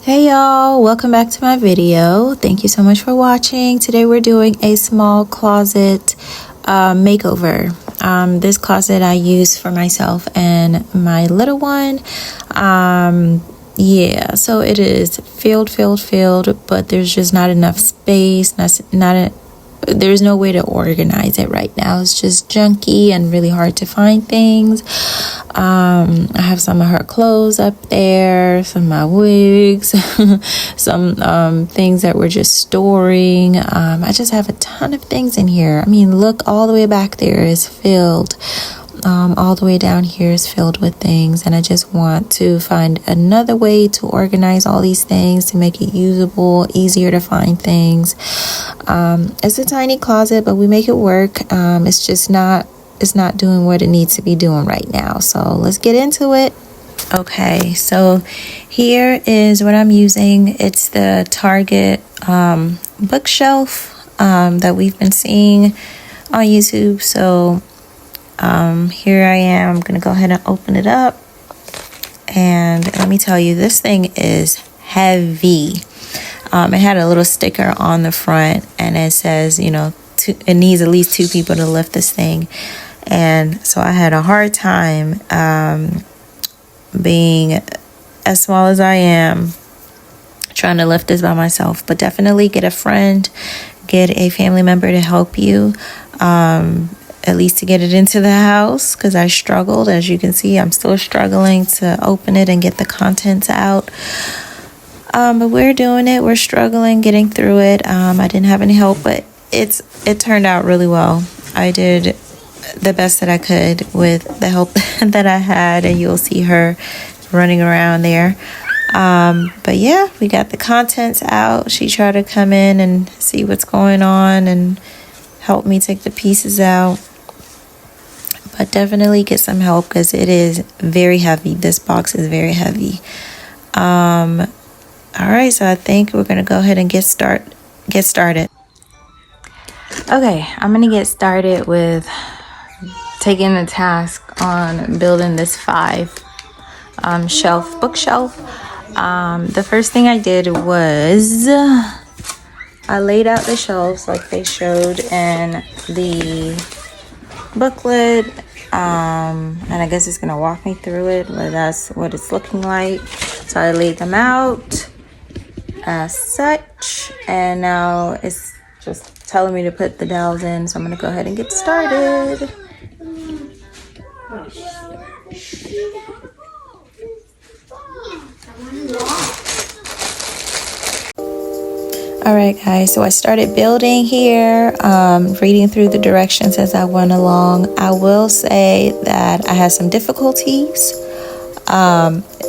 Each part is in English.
Hey y'all, welcome back to my video. Thank you so much for watching. Today we're doing a small closet makeover. This closet I use for myself and my little one. Yeah, so it is filled, but there's just not enough space. There's no way to organize it right now. It's just junky and really hard to find things. I have some of her clothes up there, some of my wigs, some things that we're just storing. I just have a ton of things in here. I mean, look, all the way back there is filled. All the way down here is filled with things, and I just want to find another way to organize all these things to make it usable, easier to find things. It's a tiny closet, but we make it work. It's not doing what it needs to be doing right now. So let's get into it. Okay, so here is what I'm using. It's the Target bookshelf that we've been seeing on YouTube. So here I am. I'm gonna go ahead and open it up, and let me tell you, this thing is heavy. It had a little sticker on the front, and it says, it needs at least 2 people to lift this thing. And so I had a hard time being as small as I am, trying to lift this by myself. But definitely get a friend, get a family member to help you, at least to get it into the house, because I struggled. As you can see, I'm still struggling to open it and get the contents out. But we're doing it. We're struggling, getting through it. I didn't have any help, but it turned out really well. I did the best that I could with the help that I had, and you'll see her running around there. But yeah, we got the contents out. She tried to come in and see what's going on and help me take the pieces out. But definitely get some help, because it is very heavy. This box is very heavy. All right, so I think we're gonna go ahead and get started. Okay, I'm gonna get started with taking the task on building this 5 shelf bookshelf. The first thing I did was I laid out the shelves like they showed in the booklet, and I guess it's gonna walk me through it, but that's what it's looking like. So I laid them out as such, and now it's just telling me to put the dowels in, so I'm gonna go ahead and get started. Alright guys, so I started building here, reading through the directions as I went along. I will say that I had some difficulties.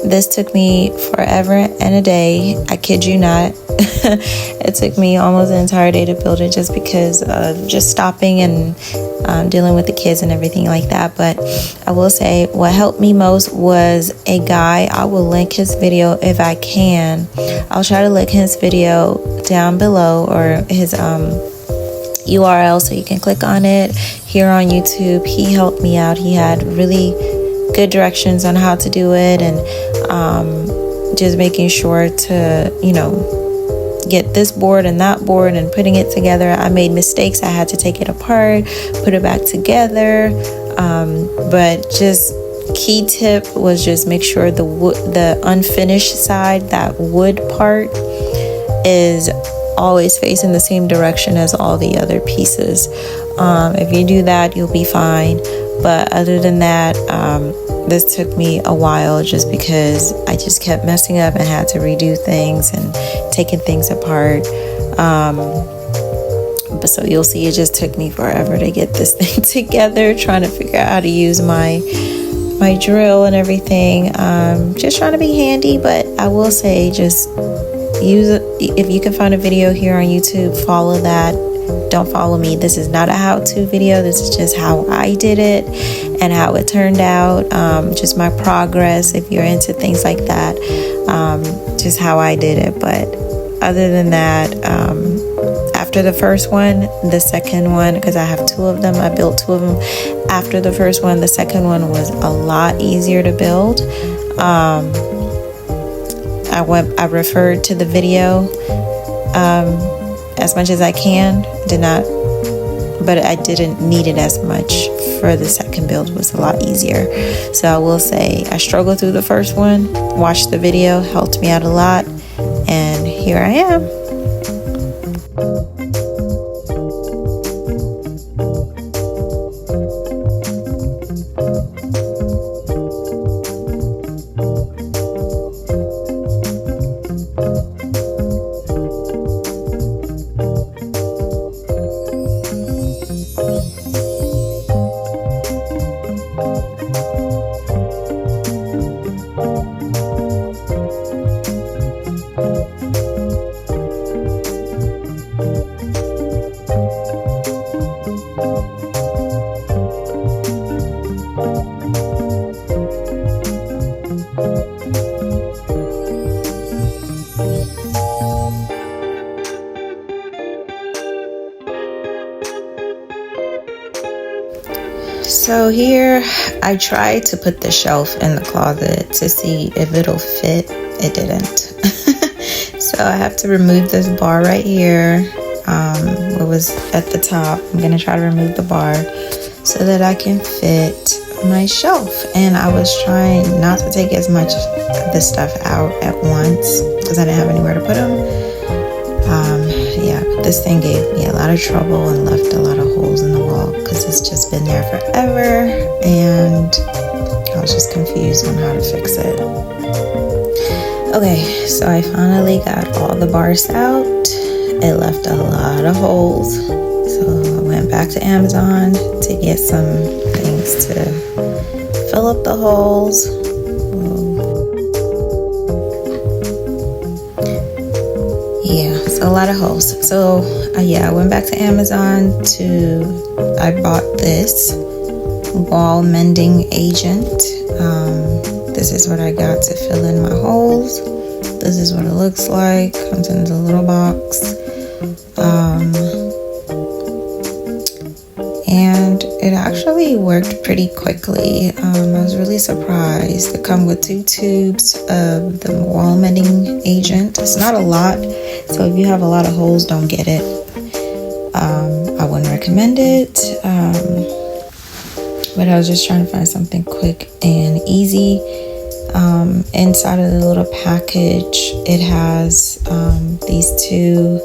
This took me forever and a day. I kid you not. It took me almost the entire day to build it, just because of just stopping and dealing with the kids and everything like that. But I will say what helped me most was a guy. I will link his video if I can. I'll try to link his video down below, or his URL, so you can click on it here on YouTube. He helped me out. He had really good directions on how to do it, and just making sure to get this board and that board and putting it together. I made mistakes. I had to take it apart, put it back together, but just key tip was just make sure the unfinished side, that wood part, is always facing the same direction as all the other pieces. If you do that, you'll be fine. But other than that, this took me a while, just because I just kept messing up and had to redo things and taking things apart. But so you'll see, it just took me forever to get this thing together, trying to figure out how to use my drill and everything. Just trying to be handy. But I will say, just use it. If you can find a video here on YouTube, follow that. Don't follow me. This is not a how-to video. This is just how I did it and how it turned out. Just my progress, if you're into things like that. Just how I did it. But other than that, after the first one, the second one, because I have 2 of them, I built 2 of them. After the first one, the second one was a lot easier to build. I referred to the video as much as I can. Did not, but I didn't need it as much for the second build. It was a lot easier. So I will say I struggled through the first one, watched the video, helped me out a lot, and here I am. So here I tried to put the shelf in the closet to see if it'll fit. It didn't. So I have to remove this bar right here. What was at the top. I'm gonna try to remove the bar so that I can fit my shelf. And I was trying not to take as much of the stuff out at once because I didn't have anywhere to put them. Yeah, but this thing gave me a lot of trouble and left a lot of holes in the wall because it's just been there forever, and I was just confused on how to fix it. Okay, so I finally got all the bars out. It left a lot of holes, so I went back to Amazon to get some things to fill up the holes. Yeah, so a lot of holes. So yeah, I went back to Amazon I bought this wall mending agent. This is what I got to fill in my holes. This is what it looks like. Comes in the little box. And it actually worked pretty quickly. I was really surprised. It comes with 2 tubes of the wall mending agent. It's not a lot, so if you have a lot of holes, don't get it. I wouldn't recommend it. But I was just trying to find something quick and easy. Inside of the little package, it has these 2.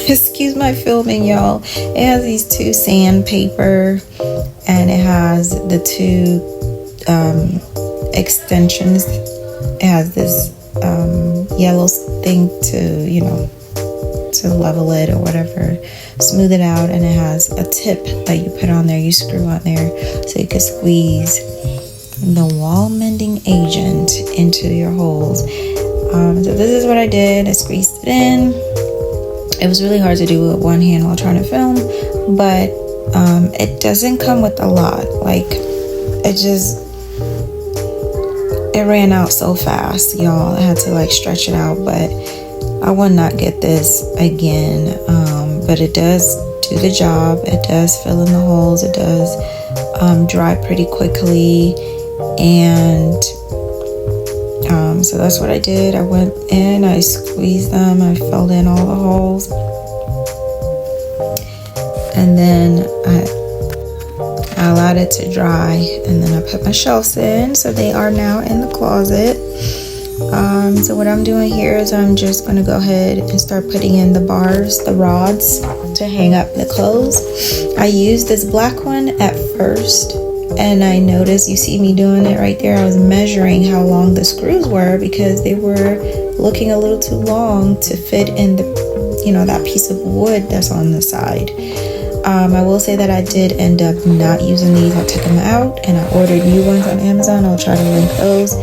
Excuse my filming, y'all. It has these 2 sandpaper, and it has the 2 extensions. It has this yellow thing to level it or whatever, smooth it out, and it has a tip that you put on there, you screw on there so you can squeeze the wall mending agent into your holes. So this is what I did. I squeezed it in. It was really hard to do with one hand while trying to film, but it doesn't come with a lot. Like, it ran out so fast, y'all. I had to stretch it out, but I would not get this again. But it does do the job. It does fill in the holes. It does dry pretty quickly, and so that's what I did. I went in, I squeezed them, I filled in all the holes, and then I allowed it to dry, and then I put my shelves in, so they are now in the closet. So what I'm doing here is I'm just going to go ahead and start putting in the bars, the rods to hang up the clothes. I used this black one at first, and I noticed, you see me doing it right there, I was measuring how long the screws were because they were looking a little too long to fit in that piece of wood that's on the side. I will say that I did end up not using these. I took them out and I ordered new ones on Amazon. I'll try to link those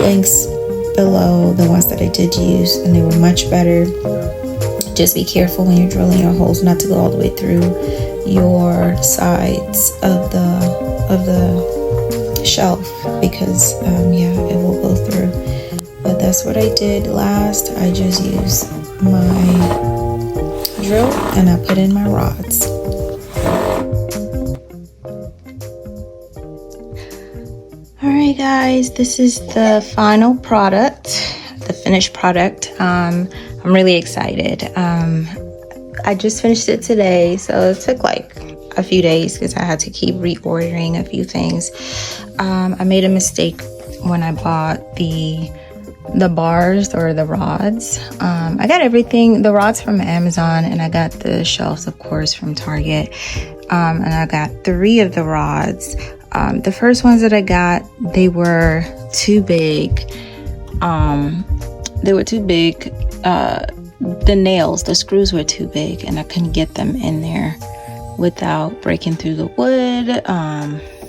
links below, the ones that I did use, and they were much better. Just be careful when you're drilling your holes not to go all the way through your sides of the shelf because it will go through. But that's what I did last. I just used my drill and I put in my rods. Alright guys, guys, this is the final product, the finished product. I'm really excited. I just finished it today, so it took like a few days because I had to keep reordering a few things. I made a mistake when I bought the bars or the rods. I got everything, the rods from Amazon, and I got the shelves, of course, from Target. And I got 3 of the rods. The first ones that I got, they were too big. The nails, the screws were too big, and I couldn't get them in there without breaking through the wood.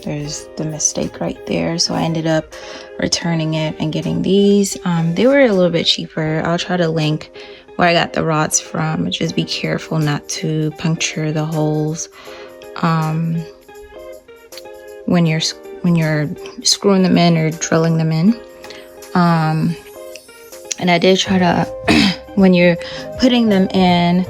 There's the mistake right there. So I ended up returning it and getting these. They were a little bit cheaper. I'll try to link where I got the rods from. Just be careful not to puncture the holes when you're screwing them in or drilling them in. And I did try to when you're putting them in,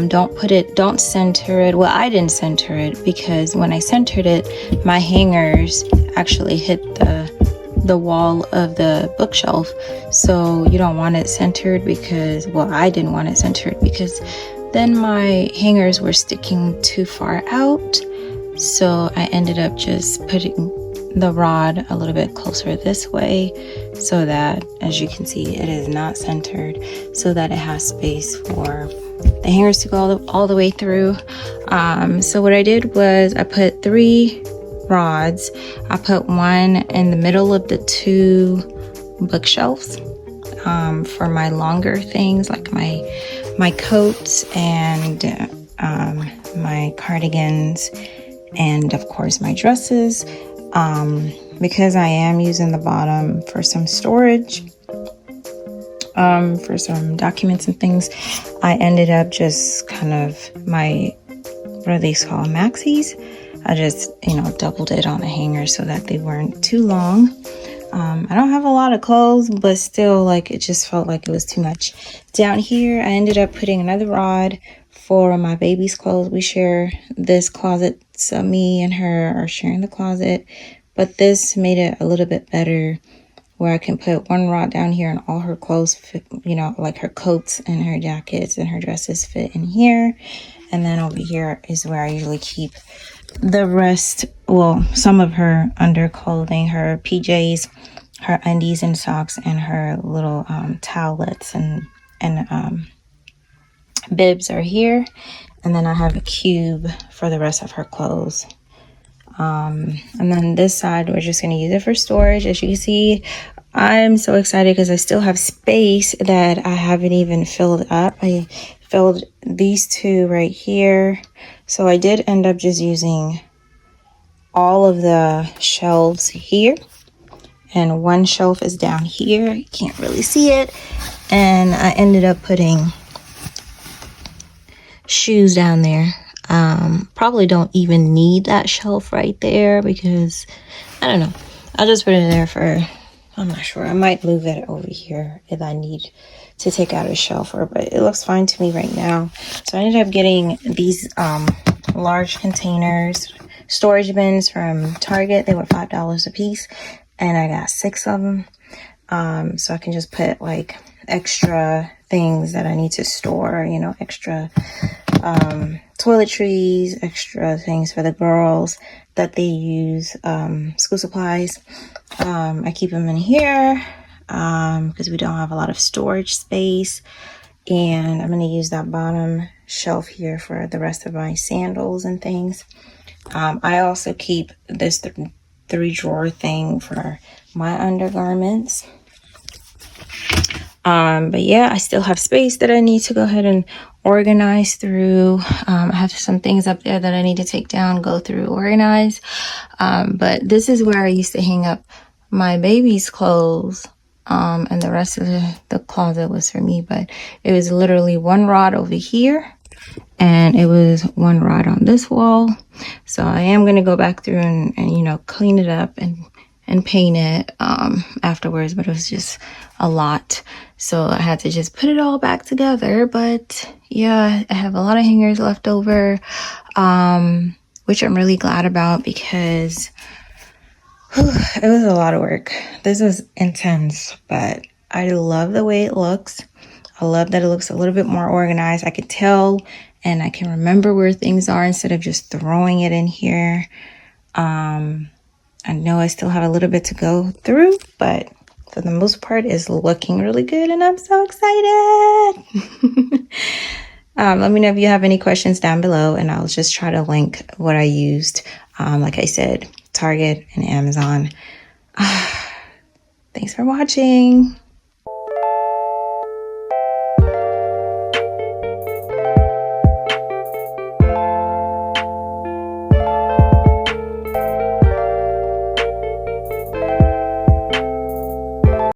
don't center it. Well, I didn't center it because when I centered it, my hangers actually hit the wall of the bookshelf. So you don't want it centered because, well, I didn't want it centered because then my hangers were sticking too far out. So I ended up just putting the rod a little bit closer this way so that, as you can see, it is not centered, so that it has space for the hangers to go all the way through. So what I did was I put 3 rods. I put one in the middle of the 2 bookshelves for my longer things, like my coats and my cardigans, and of course my dresses. Because I am using the bottom for some storage, for some documents and things, I ended up just kind of what are these called? Maxis. I just, doubled it on the hanger so that they weren't too long. I don't have a lot of clothes, but still, it just felt like it was too much. Down here, I ended up putting another rod for my baby's clothes. We share this closet, so me and her are sharing the closet, but this made it a little bit better where I can put one rod down here and all her clothes fit, like her coats and her jackets and her dresses fit in here. And then over here is where I usually keep the rest, well, some of her underclothing, her PJs, her undies and socks, and her little towelettes and bibs are here. And then I have a cube for the rest of her clothes. And then this side, we're just going to use it for storage. As you can see, I'm so excited because I still have space that I haven't even filled up. I filled these 2 right here. So I did end up just using all of the shelves here. And one shelf is down here. You can't really see it. And I ended up putting shoes down there. Probably don't even need that shelf right there because I don't know. I'll just put it there for, I'm not sure. I might move it over here if I need to take out a shelf, but it looks fine to me right now. So I ended up getting these large containers, storage bins from Target. They were $5 a piece, and I got 6 of them. So I can just put extra things that I need to store, extra toiletries, extra things for the girls that they use, school supplies. I keep them in here because we don't have a lot of storage space. And I'm going to use that bottom shelf here for the rest of my sandals and things. I also keep this 3-drawer thing for my undergarments. But yeah, I still have space that I need to go ahead and organize through. I have some things up there that I need to take down, go through, organize. But this is where I used to hang up my baby's clothes. And the rest of the closet was for me, but it was literally 1 rod over here and it was 1 rod on this wall. So I am going to go back through and clean it up and paint it afterwards, but it was just a lot, so I had to just put it all back together. But yeah, I have a lot of hangers left over, which I'm really glad about because It was a lot of work. This was intense, but I love the way it looks. I love that it looks a little bit more organized. I can tell and I can remember where things are instead of just throwing it in here. I know I still have a little bit to go through, but for the most part, it's looking really good and I'm so excited. Let me know if you have any questions down below and I'll just try to link what I used. Like I said, Target and Amazon. Thanks for watching.